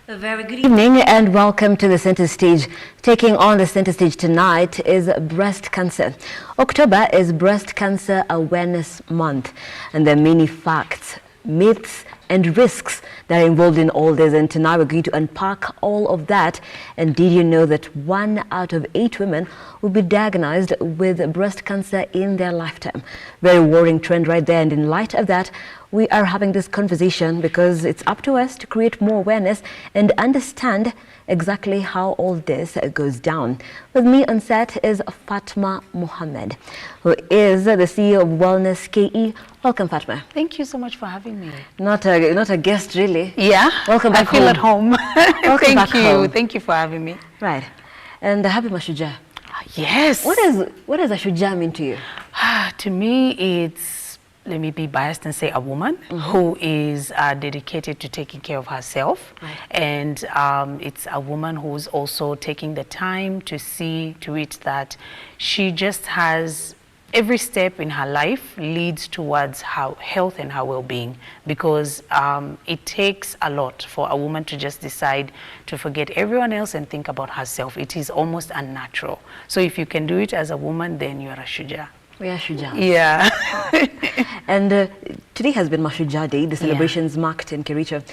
A very good evening and welcome to the center stage. Taking on the center stage tonight is breast cancer. October is Breast Cancer Awareness Month, and there are many facts, myths and risks that are involved in all this, and tonight we're going to unpack all of that. And did you know that 1 out of 8 women will be diagnosed with breast cancer in their lifetime? Very worrying trend right there, and in light of that we are having this conversation because it's up to us to create more awareness and understand exactly how all this goes down. With me on set is Fatma Mohammed, who is the CEO of WellnessKE. Welcome, Fatma. Thank you so much for having me. Not a guest, really. Yeah. Welcome back home. I feel at home. Welcome back home. Thank you for having me. Right. And happy Mashujaa. Yes. What does a Shujaa mean to you? To me, it's, let me be biased and say, a woman who is dedicated to taking care of herself. Right. And it's a woman who's also taking the time to see to it that she just has every step in her life leads towards her health and her well-being, because it takes a lot for a woman to just decide to forget everyone else and think about herself. It is almost unnatural. So if you can do it as a woman, then you are a Shujaa. We are Shujaa. Yeah. And today has been Mashujaa Day. The celebrations marked in Kericho.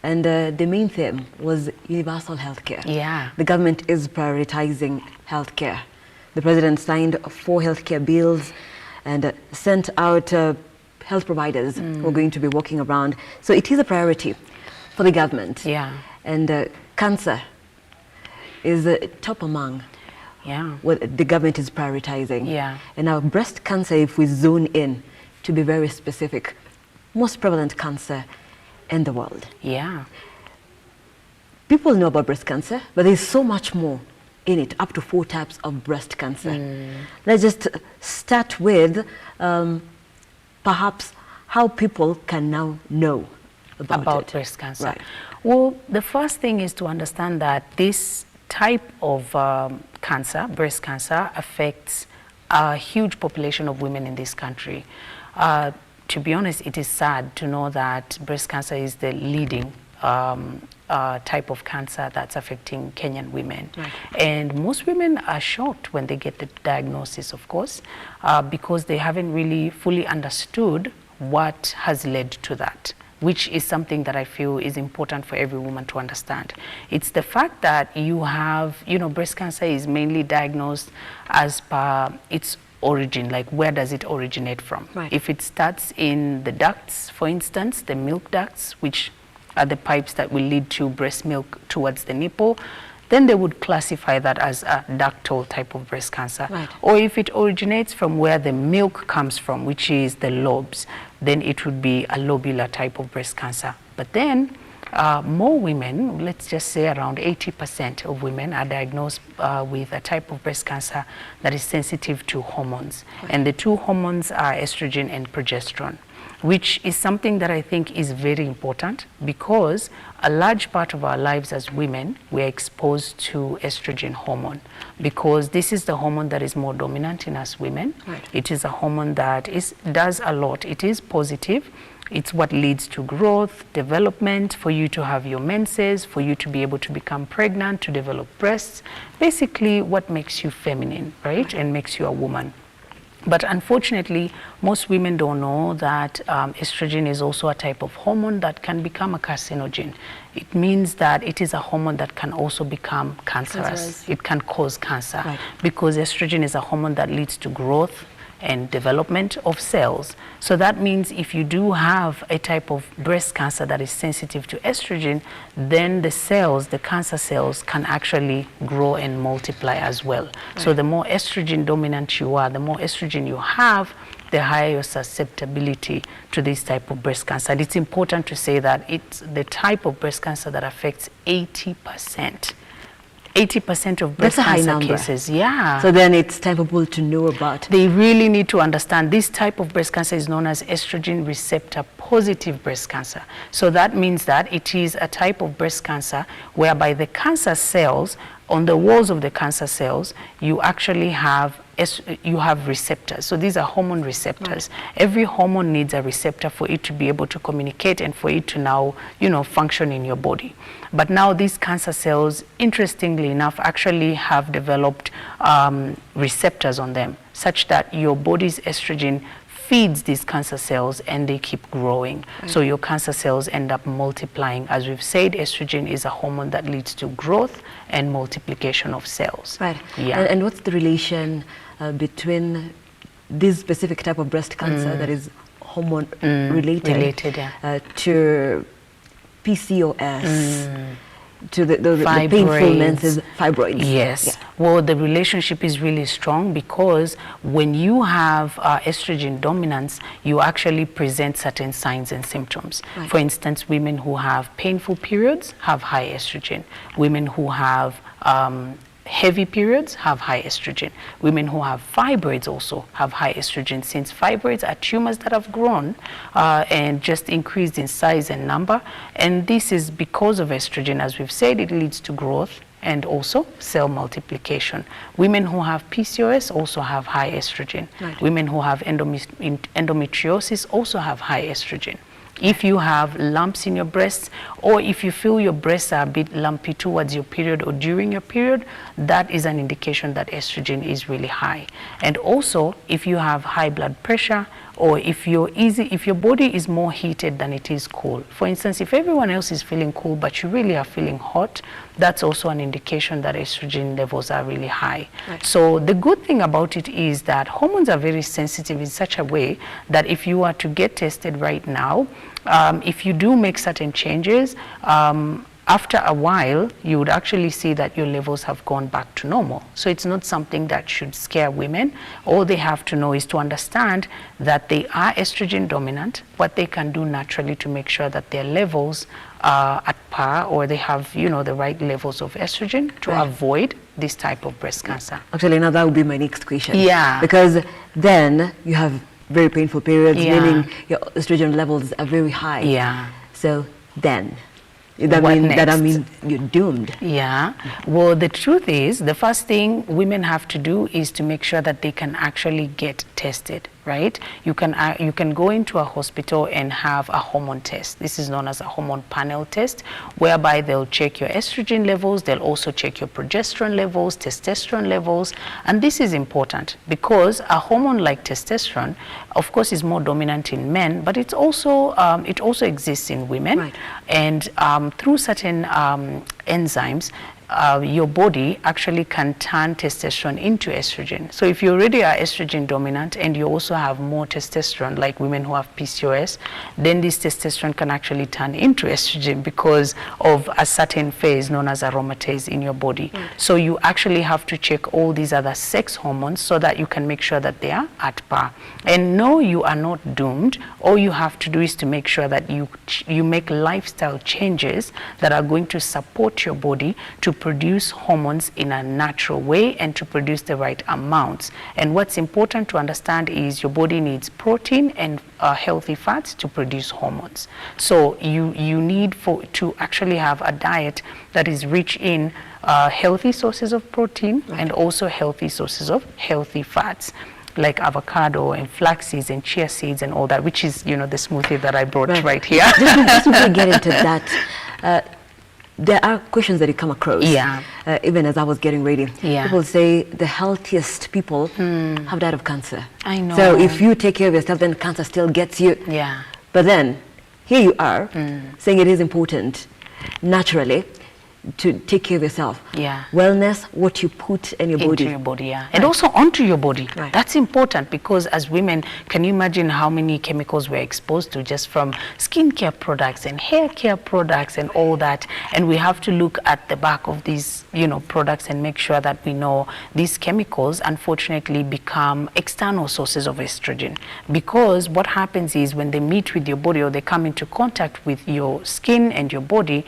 And the main theme was universal healthcare. Yeah. The government is prioritizing healthcare. The president signed 4 healthcare bills and sent out health providers who are going to be walking around. So it is a priority for the government. Yeah. And cancer is top among what the government is prioritizing. Yeah. And now breast cancer, if we zone in, to be very specific, most prevalent cancer in the world. Yeah. People know about breast cancer, but there's so much more in it, up to 4 types of breast cancer. Let's just start with perhaps how people can now know about breast cancer. Right. Well, the first thing is to understand that this type of cancer, breast cancer, affects a huge population of women in this country. To be honest, it is sad to know that breast cancer is the leading type of cancer that's affecting Kenyan women. Right. And most women are shocked when they get the diagnosis, of course, because they haven't really fully understood what has led to that, which is something that I feel is important for every woman to understand. It's the fact that you have, breast cancer is mainly diagnosed as per its origin, like where does it originate from? Right. If it starts in the ducts, for instance, the milk ducts, which are the pipes that will lead to breast milk towards the nipple, then they would classify that as a ductal type of breast cancer. Right. Or if it originates from where the milk comes from, which is the lobes, then it would be a lobular type of breast cancer. But then more women, let's just say around 80% of women are diagnosed with a type of breast cancer that is sensitive to hormones. Right. And the 2 hormones are estrogen and progesterone, which is something that I think is very important, because a large part of our lives as women, we are exposed to estrogen hormone, because this is the hormone that is more dominant in us women. Right. It is a hormone that does a lot. It is positive. It's what leads to growth, development, for you to have your menses, for you to be able to become pregnant, to develop breasts, basically what makes you feminine, right? And makes you a woman. But unfortunately, most women don't know that estrogen is also a type of hormone that can become a carcinogen. It means that it is a hormone that can also become cancerous. It can cause cancer. Right. Because estrogen is a hormone that leads to growth and development of cells. So that means if you do have a type of breast cancer that is sensitive to estrogen, then the cells, the cancer cells, can actually grow and multiply as well. Right. So the more estrogen dominant you are, the more estrogen you have, the higher your susceptibility to this type of breast cancer. And it's important to say that it's the type of breast cancer that affects 80%. 80% of breast cancer cases. Yeah. So then it's time for people to know about. They really need to understand this type of breast cancer is known as estrogen receptor-positive breast cancer. So that means that it is a type of breast cancer whereby the cancer cells on the walls of the cancer cells, you actually have receptors. So these are hormone receptors. Right. Every hormone needs a receptor for it to be able to communicate and for it to now, function in your body. But now these cancer cells, interestingly enough, actually have developed receptors on them, such that your body's estrogen feeds these cancer cells and they keep growing. Right. So your cancer cells end up multiplying. As we've said, estrogen is a hormone that leads to growth and multiplication of cells. Right. Yeah. And what's the relation between this specific type of breast cancer that is hormone related yeah. To PCOS? To the painful menses, fibroids. Yes. Yeah. Well, the relationship is really strong because when you have estrogen dominance, you actually present certain signs and symptoms. Right. For instance, women who have painful periods have high estrogen. Women who have heavy periods have high estrogen. Women who have fibroids also have high estrogen, since fibroids are tumors that have grown and just increased in size and number. And this is because of estrogen. As we've said, it leads to growth and also cell multiplication. Women who have PCOS also have high estrogen. Right. Women who have endometriosis also have high estrogen. If you have lumps in your breasts, or if you feel your breasts are a bit lumpy towards your period or during your period, that is an indication that estrogen is really high. And also, if you have high blood pressure, or if your body is more heated than it is cool. For instance, if everyone else is feeling cool, but you really are feeling hot, that's also an indication that estrogen levels are really high. Right. So the good thing about it is that hormones are very sensitive in such a way that if you are to get tested right now, if you do make certain changes, after a while, you would actually see that your levels have gone back to normal. So it's not something that should scare women. All they have to know is to understand that they are estrogen dominant, what they can do naturally to make sure that their levels are at par, or they have, the right levels of estrogen to right. avoid this type of breast cancer. Actually, now that would be my next question. Yeah. Because then you have very painful periods, yeah. meaning your estrogen levels are very high. Yeah. So then, that means you're doomed. Yeah. Well, the truth is, the first thing women have to do is to make sure that they can actually get tested, right? You can go into a hospital and have a hormone test. This is known as a hormone panel test, whereby they'll check your estrogen levels. They'll also check your progesterone levels, testosterone levels. And this is important because a hormone like testosterone, of course, is more dominant in men, but it also exists in women. Right. And through certain enzymes, your body actually can turn testosterone into estrogen. So if you already are estrogen dominant and you also have more testosterone, like women who have PCOS, then this testosterone can actually turn into estrogen because of a certain phase known as aromatase in your body. Mm. So you actually have to check all these other sex hormones so that you can make sure that they are at par. And no, you are not doomed. All you have to do is to make sure that you make lifestyle changes that are going to support your body to produce hormones in a natural way and to produce the right amounts. And what's important to understand is your body needs protein and healthy fats to produce hormones. So you need to actually have a diet that is rich in healthy sources of protein and also healthy sources of healthy fats, like avocado and flax seeds and chia seeds and all that, which is, the smoothie that I brought right here. Just to get into that, there are questions that you come across, even as I was getting ready. Yeah. People say the healthiest people have died of cancer. I know. So if you take care of yourself, then cancer still gets you. Yeah. But then, here you are, saying it is important, naturally, to take care of yourself. Yeah. Wellness, what you put in your body. Into your body, yeah. Right. And also onto your body. Right. That's important because as women, can you imagine how many chemicals we're exposed to just from skincare products and hair care products and all that? And we have to look at the back of these, products and make sure that we know these chemicals unfortunately become external sources of estrogen. Because what happens is when they meet with your body or they come into contact with your skin and your body,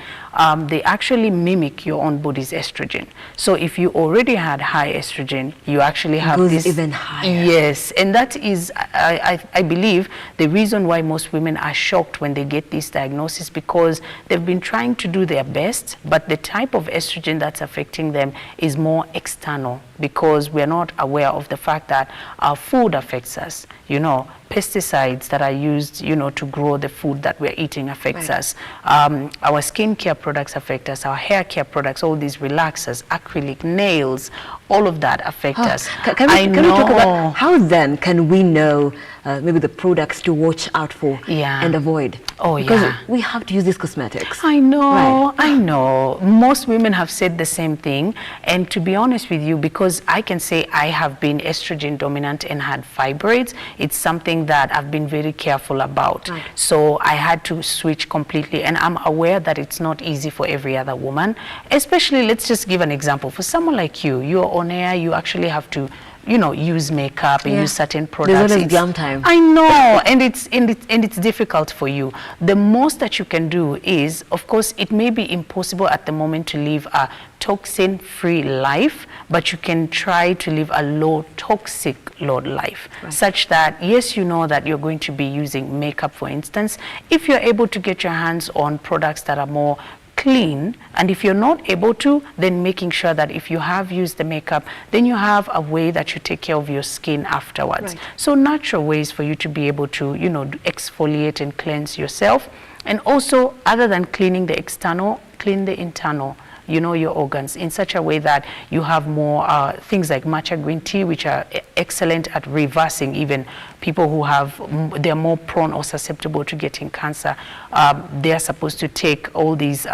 they actually mimic your own body's estrogen. So if you already had high estrogen, you actually have this even higher. Yes, and that is, I believe, the reason why most women are shocked when they get this diagnosis, because they've been trying to do their best, but the type of estrogen that's affecting them is more external, because we're not aware of the fact that our food affects us. You know, pesticides that are used, you know, to grow the food that we're eating affects us. Our skincare products affect us. Our hair care products, all these relaxers, acrylic, nails, all of that affect us. Can we talk about how then can we know maybe the products to watch out for and avoid? Because we have to use these cosmetics. I know, I know. Most women have said the same thing. And to be honest with you, because I can say I have been estrogen dominant and had fibroids, it's something that I've been very careful about. So I had to switch completely. And I'm aware that it's not easy for every other woman. Especially, let's just give an example. For someone like you, you're on air, you actually have to, you know, use makeup and use certain products. There's always glam time. I know, and it's difficult for you. The most that you can do is, of course, it may be impossible at the moment to live a toxin-free life, but you can try to live a low-toxic life, such that, yes, you know that you're going to be using makeup, for instance. If you're able to get your hands on products that are more clean, and if you're not able to, then making sure that if you have used the makeup, then you have a way that you take care of your skin afterwards. So natural ways for you to be able to, you know, exfoliate and cleanse yourself. And also, other than cleaning the external, clean the internal, you know, your organs in such a way that you have more things like matcha green tea, which are excellent at reversing even people who have, they're more prone or susceptible to getting cancer. They're supposed to take all these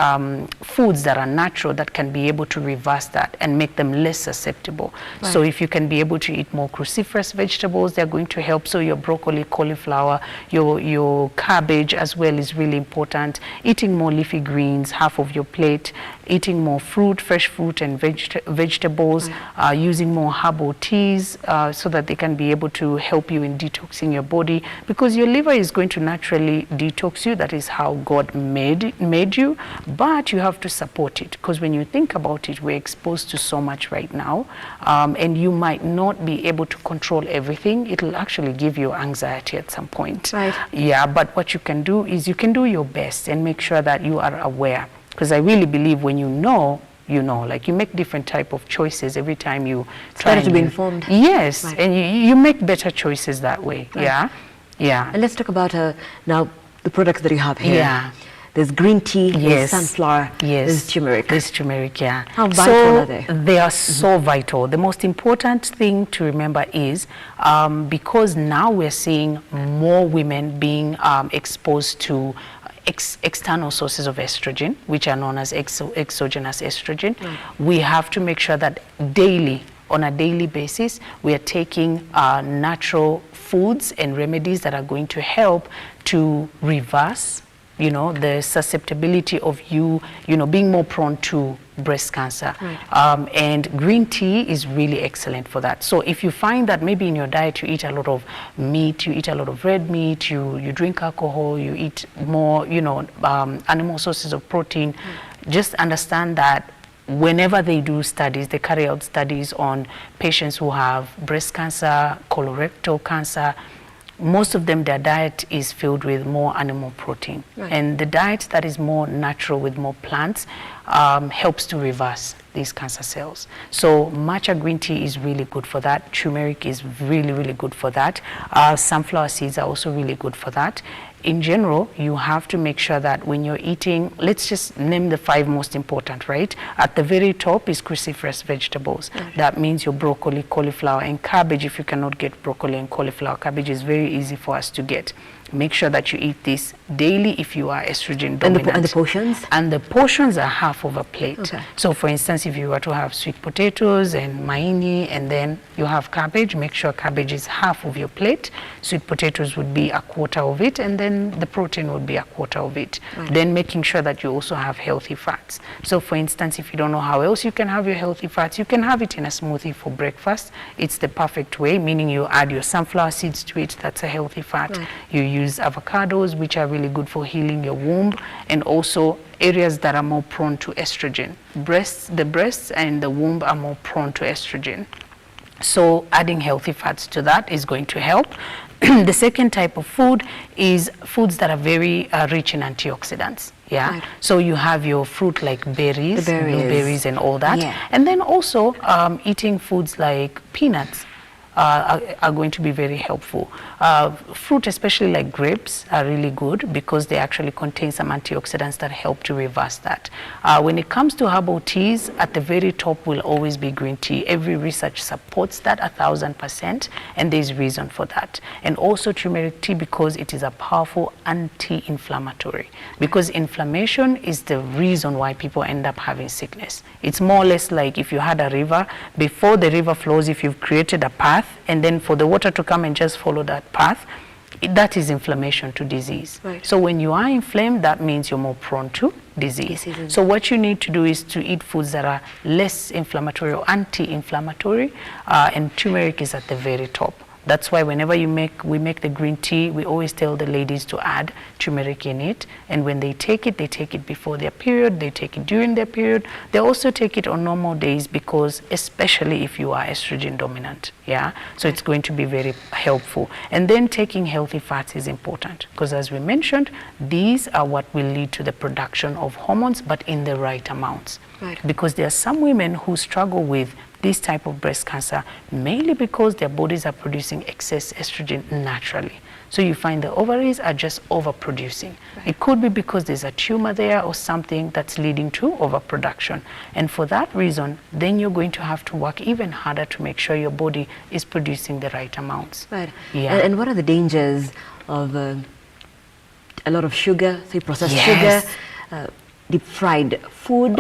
foods that are natural that can be able to reverse that and make them less susceptible. So if you can be able to eat more cruciferous vegetables, they're going to help. So your broccoli, cauliflower, your cabbage as well is really important. Eating more leafy greens, half of your plate. Eating more fruit, fresh fruit and vegetables, using more herbal teas so that they can be able to help you in detoxing your body, because your liver is going to naturally detox you. That is how God made you, but you have to support it, because when you think about it, we're exposed to so much right now, and you might not be able to control everything. It'll actually give you anxiety at some point. Yeah, but what you can do is you can do your best and make sure that you are aware. Because I really believe when you know, like you make different type of choices every time you try to be informed. Yes, and you make better choices that way. Yeah. And let's talk about now the products that you have here. There's green tea, there's sunflower, there's turmeric. There's turmeric, How vital are they? They are so vital. The most important thing to remember is because now we're seeing more women being exposed to external sources of estrogen, which are known as exogenous estrogen. We have to make sure that on a daily basis, we are taking natural foods and remedies that are going to help to reverse, you know, the susceptibility of you being more prone to breast cancer. And green tea is really excellent for that. So if you find that maybe in your diet you eat a lot of meat, you eat a lot of red meat, you drink alcohol, you eat more, animal sources of protein, just understand that whenever they do studies, they carry out studies on patients who have breast cancer, colorectal cancer, most of them, their diet is filled with more animal protein. And the diet that is more natural with more plants helps to reverse these cancer cells. So matcha green tea is really good for that. Turmeric is really, really good for that. Sunflower seeds are also really good for that. In general, you have to make sure that when you're eating, let's just name the 5 most important, right? At the very top is cruciferous vegetables. That means your broccoli, cauliflower, and cabbage. If you cannot get broccoli and cauliflower, cabbage is very easy for us to get. Make sure that you eat this daily if you are estrogen dominant. And the portions? And the portions are half of a plate. So for instance, if you were to have sweet potatoes and maini, and then you have cabbage, make sure cabbage is half of your plate. Sweet potatoes would be a quarter of it, and then the protein would be a quarter of it. Then making sure that you also have healthy fats. So for instance, if you don't know how else you can have your healthy fats, you can have it in a smoothie for breakfast. It's the perfect way, meaning you add your sunflower seeds to it. That's a healthy fat. You use avocados, which are really good for healing your womb, and also areas that are more prone to estrogen. The breasts and the womb are more prone to estrogen. So adding healthy fats to that is going to help. The second type of food is foods that are very rich in antioxidants. Yeah. Right. So you have your fruit like berries, blueberries and all that. Yeah. And then also eating foods like peanuts are going to be very helpful. Fruit, especially like grapes, are really good because they actually contain some antioxidants that help to reverse that. When it comes to herbal teas, at the very top will always be green tea. Every research supports that 1000%, and there's reason for that. And also turmeric tea, because it is a powerful anti-inflammatory. Because inflammation is the reason why people end up having sickness. It's more or less like if you had a river, before the river flows, if you've created a path, and then for the water to come and just follow that path, that is inflammation to disease. Right. So when you are inflamed, that means you're more prone to disease. So what you need to do is to eat foods that are less inflammatory or anti-inflammatory, and turmeric is at the very top. That's why whenever we make the green tea, we always tell the ladies to add turmeric in it. And when they take it before their period, they take it during their period. They also take it on normal days, because especially if you are estrogen dominant, yeah? So it's going to be very helpful. And then taking healthy fats is important, because as we mentioned, these are what will lead to the production of hormones, but in the right amounts. Right. Because there are some women who struggle with this type of breast cancer, mainly because their bodies are producing excess estrogen naturally. So you find the ovaries are just overproducing. Right. It could be because there's a tumor there or something that's leading to overproduction. And for that reason, then you're going to have to work even harder to make sure your body is producing the right amounts. Right. Yeah. And what are the dangers of a lot of sugar, say processed sugar, deep fried food?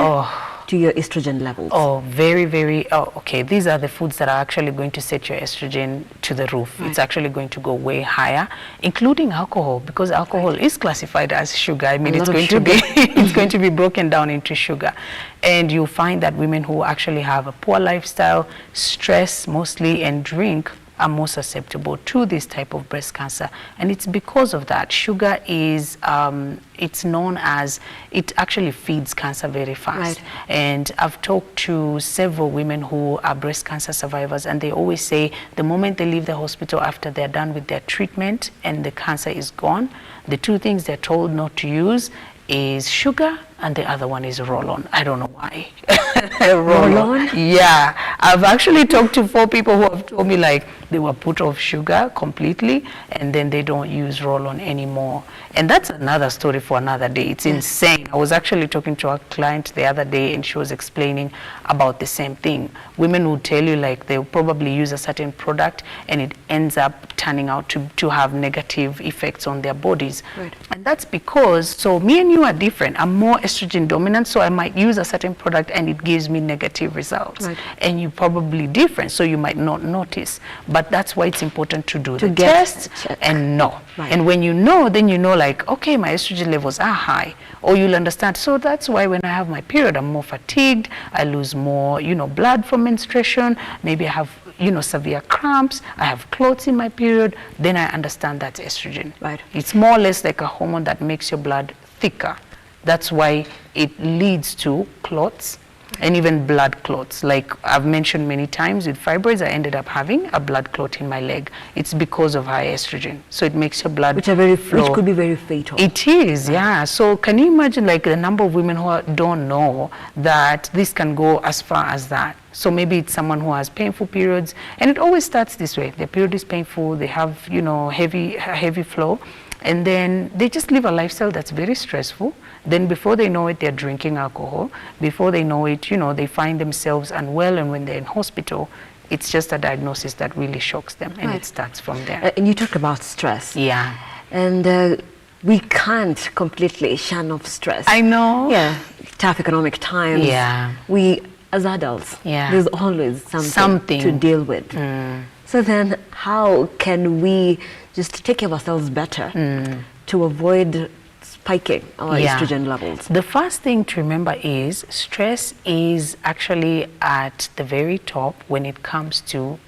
To your estrogen levels? Okay. These are the foods that are actually going to set your estrogen to the roof. Right. It's actually going to go way higher, including alcohol, because alcohol is classified as sugar. I mean, it's going to be broken down into sugar. And you'll find that women who actually have a poor lifestyle, stress mostly, and drink are more susceptible to this type of breast cancer. And it's because of that. Sugar is, it's known as, it actually feeds cancer very fast. Right. And I've talked to several women who are breast cancer survivors, and they always say the moment they leave the hospital after they're done with their treatment and the cancer is gone, the two things they're told not to use is sugar, and the other one is roll-on. I don't know why. Roll-on? Yeah. I've actually talked to 4 people who have told me like they were put off sugar completely, and then they don't use roll-on anymore. And that's another story for another day. It's insane. I was actually talking to a client the other day, and she was explaining about the same thing. Women will tell you like they'll probably use a certain product, and it ends up turning out to have negative effects on their bodies. Right. And that's because, so me and you are different. I'm more estrogen dominant, so I might use a certain product and it gives me negative results. Right. And you're probably different, so you might not notice. But that's why it's important to do the test and know. Right. And when you know, then you know like, okay, my estrogen levels are high, or you'll understand. So that's why when I have my period, I'm more fatigued, I lose more, blood from menstruation, maybe I have, severe cramps, I have clots in my period, then I understand that's estrogen. Right. It's more or less like a hormone that makes your blood thicker. That's why it leads to clots and even blood clots. Like I've mentioned many times, with fibroids, I ended up having a blood clot in my leg. It's because of high estrogen. So it makes your blood flow. Which could be very fatal. It is, yeah. So can you imagine like the number of women who don't know that this can go as far as that? So maybe it's someone who has painful periods, and it always starts this way. Their period is painful, they have, heavy flow, and then they just live a lifestyle that's very stressful. Then before they know it, they're drinking alcohol. Before they know it, they find themselves unwell, and when they're in hospital, it's just a diagnosis that really shocks them, and it starts from there. And you talk about stress. Yeah. And we can't completely shun off stress. I know. Yeah. Tough economic times. Yeah. We, as adults, there's always something to deal with. So then how can we just take care of ourselves better to avoid spiking our estrogen levels? The first thing to remember is stress is actually at the very top when it comes to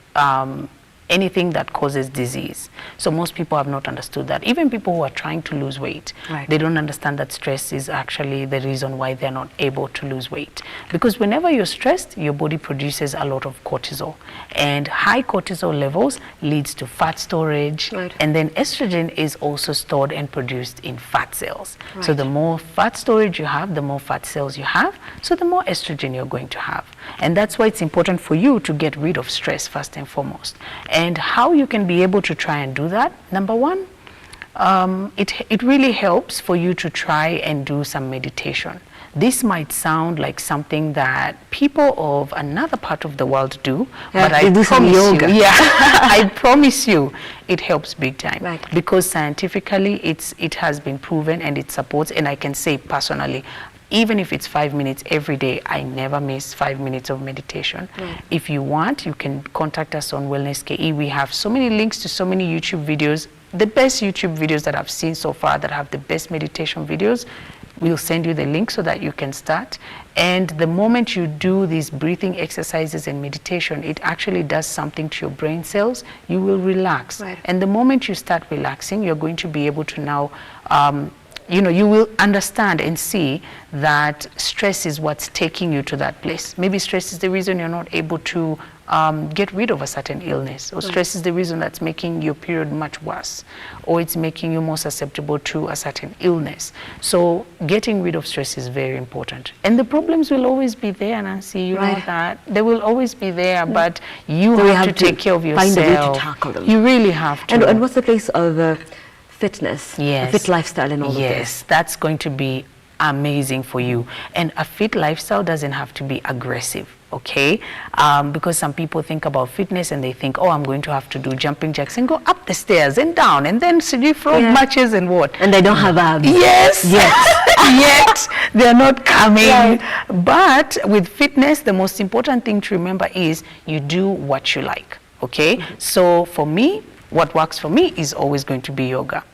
anything that causes disease. So most people have not understood that. Even people who are trying to lose weight, they don't understand that stress is actually the reason why they're not able to lose weight. Because whenever you're stressed, your body produces a lot of cortisol. And high cortisol levels leads to fat storage. And then estrogen is also stored and produced in fat cells. So the more fat storage you have, the more fat cells you have, so the more estrogen you're going to have. And that's why it's important for you to get rid of stress first and foremost. And how you can be able to try and do that, number one, it really helps for you to try and do some meditation. This might sound like something that people of another part of the world do, but I promise you, I promise you, it helps big time. Because scientifically, it has been proven and it supports, and I can say personally, even if it's 5 minutes every day, I never miss 5 minutes of meditation. If you want, you can contact us on WellnessKE. We have so many links to so many YouTube videos. The best YouTube videos that I've seen so far that have the best meditation videos, we'll send you the link so that you can start. And the moment you do these breathing exercises and meditation, it actually does something to your brain cells. You will relax. And the moment you start relaxing, you're going to be able to now you will understand and see that stress is what's taking you to that place. Maybe stress is the reason you're not able to get rid of a certain illness, or stress is the reason that's making your period much worse, or it's making you more susceptible to a certain illness. So getting rid of stress is very important. And the problems will always be there, Nancy, you know that. They will always be there, but you have to take care of yourself. Find a way to tackle them. You really have to. And what's the place of fitness, a fit lifestyle and all of this? Yes, that's going to be amazing for you. And a fit lifestyle doesn't have to be aggressive, okay? Because some people think about fitness and they think, oh, I'm going to have to do jumping jacks and go up the stairs and down and then do frog marches and what? And they don't have abs. Yes, yet they're not coming. But with fitness, the most important thing to remember is you do what you like, okay? So for me, what works for me is always going to be yoga.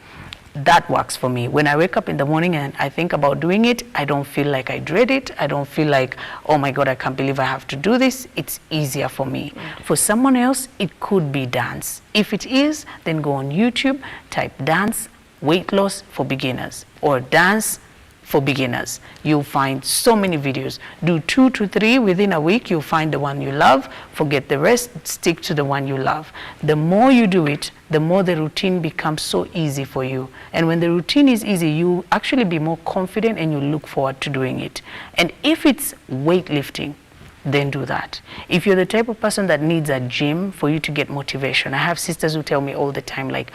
That works for me. When I wake up in the morning and I think about doing it, I don't feel like I dread it. I don't feel like, oh my God, I can't believe I have to do this. It's easier for me. For someone else, it could be dance. If it is, then go on YouTube, type dance, weight loss for beginners, or dance for beginners. You'll find so many videos. Do 2 to 3 within a week. You'll find the one you love. Forget the rest. Stick to the one you love. The more you do it, the more the routine becomes so easy for you. And when the routine is easy, you actually be more confident and you look forward to doing it. And if it's weightlifting, then do that. If you're the type of person that needs a gym for you to get motivation, I have sisters who tell me all the time, like,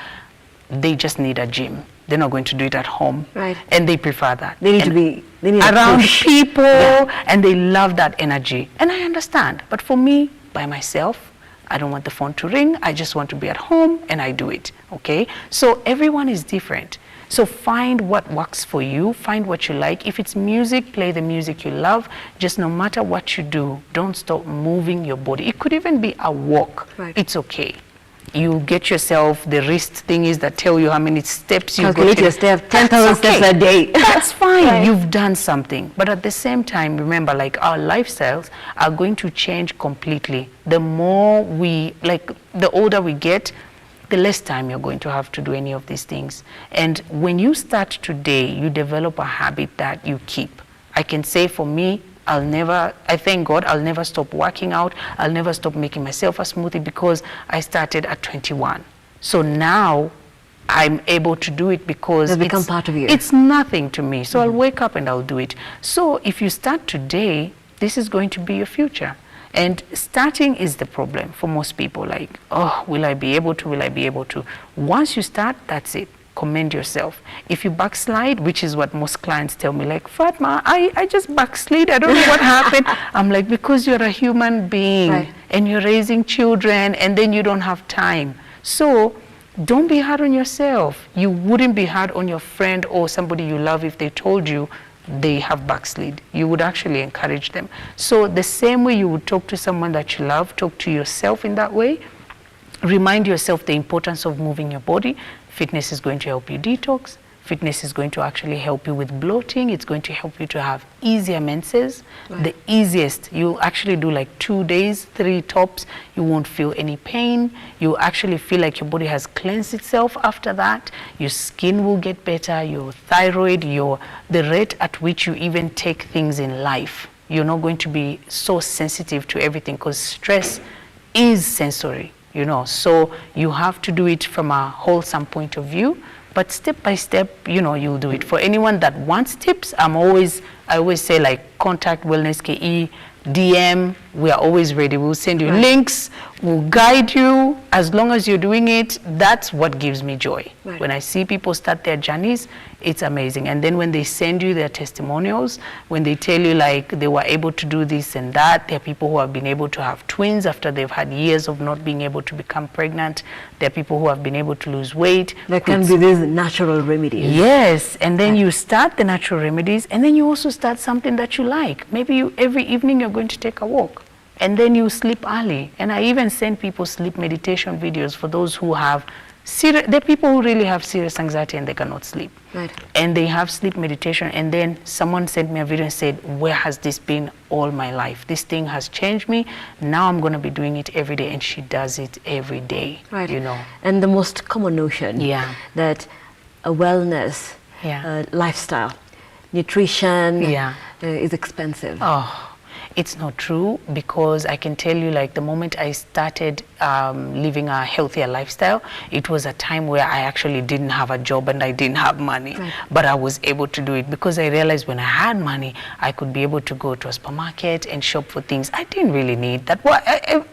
they just need a gym. They're not going to do it at home. And they prefer that. They need around people, and they love that energy. And I understand. But for me, by myself, I don't want the phone to ring. I just want to be at home, and I do it, okay? So everyone is different. So find what works for you. Find what you like. If it's music, play the music you love. Just no matter what you do, don't stop moving your body. It could even be a walk. It's okay. You get yourself the wrist thingies that tell you how many steps you go. Calculate your steps, 10,000 steps a day. That's fine. You've done something. But at the same time, remember, like, our lifestyles are going to change completely. The more the older we get, the less time you're going to have to do any of these things. And when you start today, you develop a habit that you keep. I can say for me, I thank God, I'll never stop working out. I'll never stop making myself a smoothie because I started at 21. So now I'm able to do it because it's become part of you. It's nothing to me. So I'll wake up and I'll do it. So if you start today, this is going to be your future. And starting is the problem for most people. Like, oh, will I be able to? Will I be able to? Once you start, that's it. Commend yourself. If you backslide, which is what most clients tell me, like, Fatma, I just backslid. I don't know what happened. I'm like, because you're a human being and you're raising children and then you don't have time. So don't be hard on yourself. You wouldn't be hard on your friend or somebody you love if they told you they have backslid. You would actually encourage them. So the same way you would talk to someone that you love, talk to yourself in that way. Remind yourself the importance of moving your body. Fitness is going to help you detox. Fitness is going to actually help you with bloating. It's going to help you to have easier menses. The easiest. You'll actually do like 2 days, 3 tops. You won't feel any pain. You actually feel like your body has cleansed itself after that. Your skin will get better. Your thyroid, the rate at which you even take things in life. You're not going to be so sensitive to everything, because stress is sensory, you know. So you have to do it from a wholesome point of view. But step by step, you know, you'll do it. For anyone that wants tips, I always say, like, contact WellnessKE, DM. We are always ready. We'll send you links. We'll guide you. As long as you're doing it, that's what gives me joy. When I see people start their journeys, it's amazing. And then when they send you their testimonials, when they tell you, like, they were able to do this and that, there are people who have been able to have twins after they've had years of not being able to become pregnant. There are people who have been able to lose weight. There can be these natural remedies. Yes, and then you start the natural remedies, and then you also start something that you like. Maybe every evening you're going to take a walk, and then you sleep early. And I even send people sleep meditation videos for those who have there are people who really have serious anxiety and they cannot sleep. And they have sleep meditation, and then someone sent me a video and said, where has this been all my life? This thing has changed me. Now I'm going to be doing it every day. And she does it every day, you know. And the most common notion that a wellness lifestyle, nutrition is expensive. It's not true, because I can tell you, like, the moment I started living a healthier lifestyle, it was a time where I actually didn't have a job and I didn't have money. But I was able to do it because I realized when I had money, I could be able to go to a supermarket and shop for things I didn't really need. That was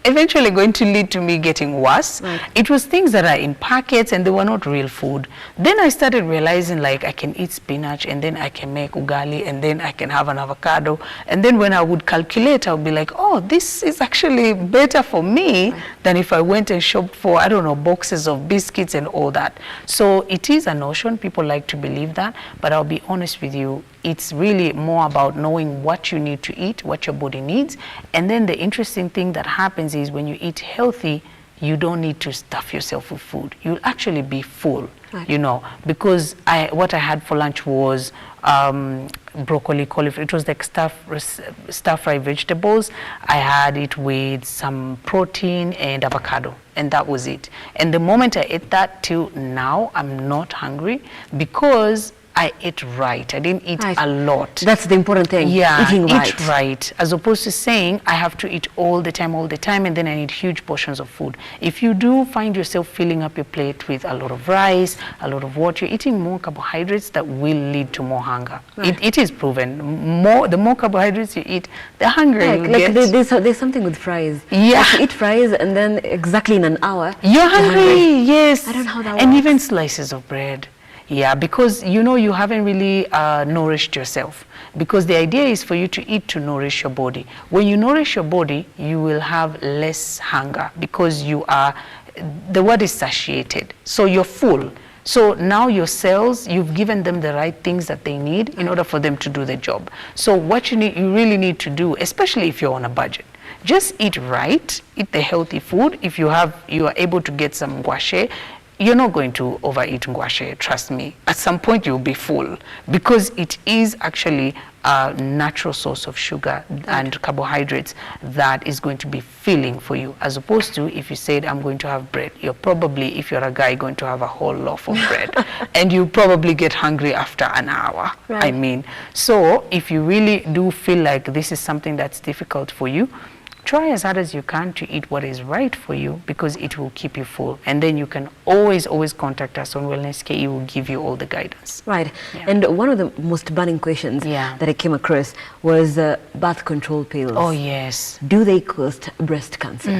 eventually going to lead to me getting worse. It was things that are in packets and they were not real food. Then I started realizing, like, I can eat spinach, and then I can make ugali, and then I can have an avocado. And then when I would calculate, I would be like, oh, this is actually better for me than if I went and shopped for, I don't know, boxes of biscuits and all that. So it is a notion. People like to believe that. But I'll be honest with you, it's really more about knowing what you need to eat, what your body needs. And then the interesting thing that happens is when you eat healthy, you don't need to stuff yourself with food. You'll actually be full, you know, because what I had for lunch was broccoli, cauliflower. It was like stir-fried vegetables. I had it with some protein and avocado, and that was it. And the moment I ate that till now, I'm not hungry, because I ate right. I didn't eat a lot. That's the important thing. Eating right. Eat right. As opposed to saying I have to eat all the time, and then I need huge portions of food. If you do find yourself filling up your plate with a lot of rice, a lot of water, you're eating more carbohydrates, that will lead to more hunger. It is proven. The more carbohydrates you eat, the hungrier you get. There's something with fries. Like, you eat fries, and then exactly in an hour, you're hungry. Yes. I don't know how that works. And even slices of bread. Yeah, because, you know, you haven't really nourished yourself. Because the idea is for you to eat to nourish your body. When you nourish your body, you will have less hunger, because you are, the word is satiated. So you're full. So now your cells, you've given them the right things that they need in order for them to do the job. So what you really need to do, especially if you're on a budget, just eat right, eat the healthy food. If you are able to get some gouache, you're not going to overeat ngwashe, trust me. At some point you'll be full, because it is actually a natural source of sugar and carbohydrates that is going to be filling for you, as opposed to if you said, I'm going to have bread. You're probably, if you're a guy, going to have a whole loaf of bread. And you probably get hungry after an hour. I mean, so if you really do feel like this is something that's difficult for you, try as hard as you can to eat what is right for you, because it will keep you full. And then you can always contact us on WellnessKE. Will give you all the guidance. And one of the most burning questions that I came across was birth control pills. Oh, yes. Do they cause breast cancer?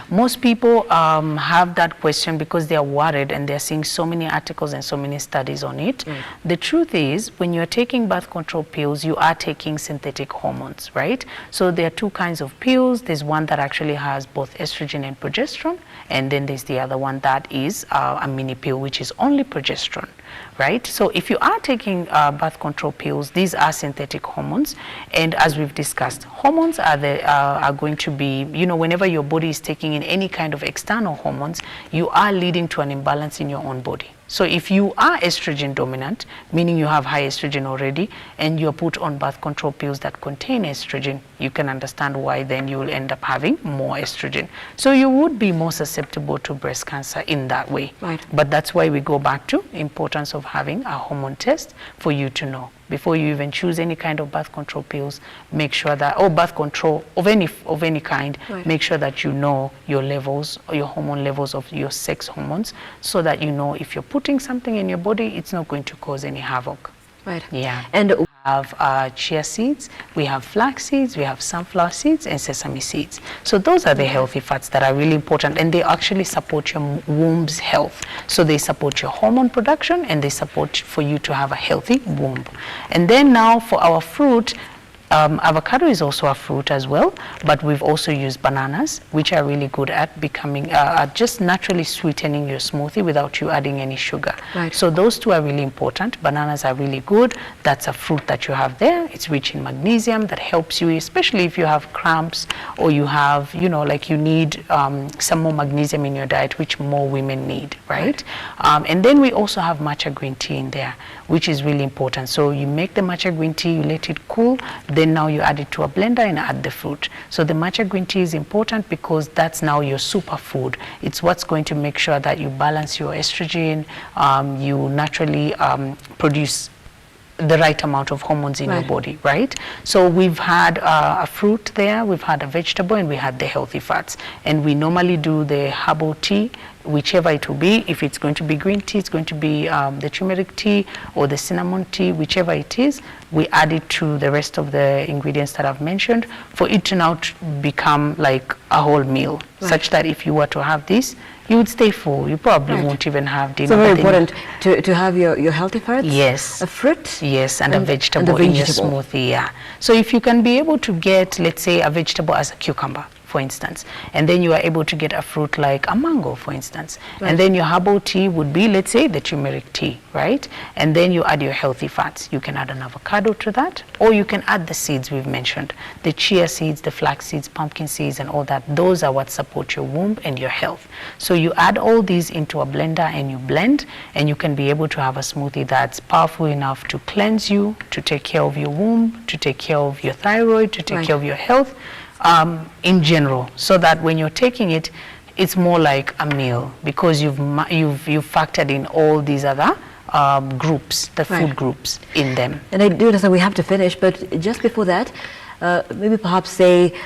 Most people have that question because they are worried, and they're seeing so many articles and so many studies on it. The truth is, when you're taking birth control pills, you are taking synthetic hormones, right? So there are two kinds of pills. There's one that actually has both estrogen and progesterone, and then there's the other one that is a mini pill, which is only progesterone. right? So if you are taking birth control pills, these are synthetic hormones, and as we've discussed, hormones are going to be, whenever your body is taking in any kind of external hormones, you are leading to an imbalance in your own body. So if you are estrogen dominant, meaning you have high estrogen already, and you're put on birth control pills that contain estrogen, you can understand why then you will end up having more estrogen. So you would be more susceptible to breast cancer in that way. Right. But that's why we go back to importance of having a hormone test for you to know. Before you even choose any kind of birth control pills, make sure that, or birth control of any kind, right, make sure that you know your levels, or your hormone levels of your sex hormones, so that you know if you're putting something in your body, it's not going to cause any havoc. Right. Yeah. And we have chia seeds, we have flax seeds, we have sunflower seeds, and sesame seeds. So those are the healthy fats that are really important, and they actually support your womb's health. So they support your hormone production, and they support for you to have a healthy womb. And then now for our fruit, avocado is also a fruit as well, but we've also used bananas, which are really good at becoming just naturally sweetening your smoothie without you adding any sugar. Right. So those two are really important. Bananas are really good. That's a fruit that you have there. It's rich in magnesium that helps you, especially if you have cramps, or you have, like you need some more magnesium in your diet, which more women need, right? And then we also have matcha green tea in there, which is really important. So you make the matcha green tea, you let it cool, then now you add it to a blender and add the fruit. So the matcha green tea is important because that's now your superfood. It's what's going to make sure that you balance your estrogen, you naturally produce the right amount of hormones in your body, right? So we've had a fruit there, we've had a vegetable, and we had the healthy fats. And we normally do the herbal tea, whichever it will be. If it's going to be green tea, it's going to be the turmeric tea or the cinnamon tea, whichever it is. We add it to the rest of the ingredients that I've mentioned for it to now become like a whole meal, such that if you were to have this, you would stay full. You probably won't even have dinner. So very important to have your healthy fats. Yes. A fruit. Yes, and a vegetable in your smoothie. Yeah. So if you can be able to get, let's say, a vegetable as a cucumber, for instance, and then you are able to get a fruit like a mango, for instance, and then your herbal tea would be, let's say, the turmeric tea, right? And then you add your healthy fats. You can add an avocado to that, or you can add the seeds we've mentioned, the chia seeds, the flax seeds, pumpkin seeds, and all that. Those are what support your womb and your health. So you add all these into a blender and you blend, and you can be able to have a smoothie that's powerful enough to cleanse you, to take care of your womb, to take care of your thyroid, to take care of your health, in general, so that when you're taking it, it's more like a meal, because you've factored in all these other groups, the food groups in them. And I do understand we have to finish, but just before that, maybe perhaps say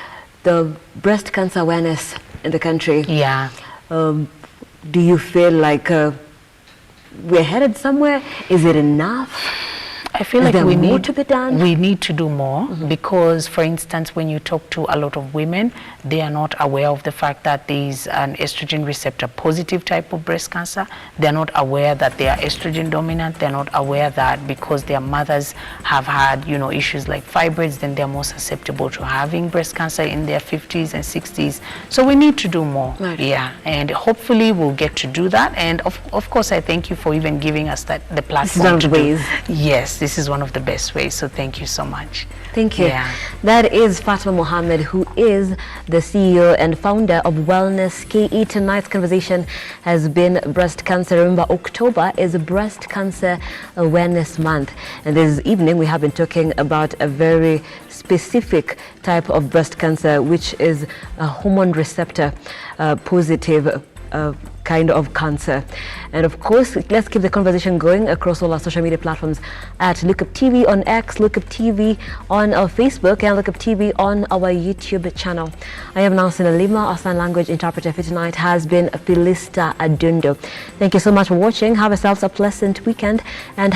the breast cancer awareness in the country. Yeah. Do you feel like we're headed somewhere? Is it enough? I feel like we need to do more, because, for instance, when you talk to a lot of women, they are not aware of the fact that there is an estrogen receptor positive type of breast cancer. They're not aware that they are estrogen dominant. They're not aware that because their mothers have had, issues like fibroids, then they're more susceptible to having breast cancer in their 50s and 60s. So we need to do more. Yeah, and hopefully we'll get to do that. And of course, I thank you for even giving us the platform. This is one of the ways. Yes, this is one of the best ways. So thank you so much. Thank you. Yeah. That is Fatma Mohammed, who is the CEO and founder of WellnessKE. Tonight's conversation has been breast cancer. Remember, October is Breast Cancer Awareness Month. And this evening we have been talking about a very specific type of breast cancer, which is a hormone receptor positive kind of cancer. And of course, let's keep the conversation going across all our social media platforms at Lookup TV on X, Lookup TV on our Facebook, and Lookup TV on our YouTube channel. I am Nancy Nelima. Our sign language interpreter for tonight has been Philista Adundo. Thank you so much for watching. Have yourselves a pleasant weekend, and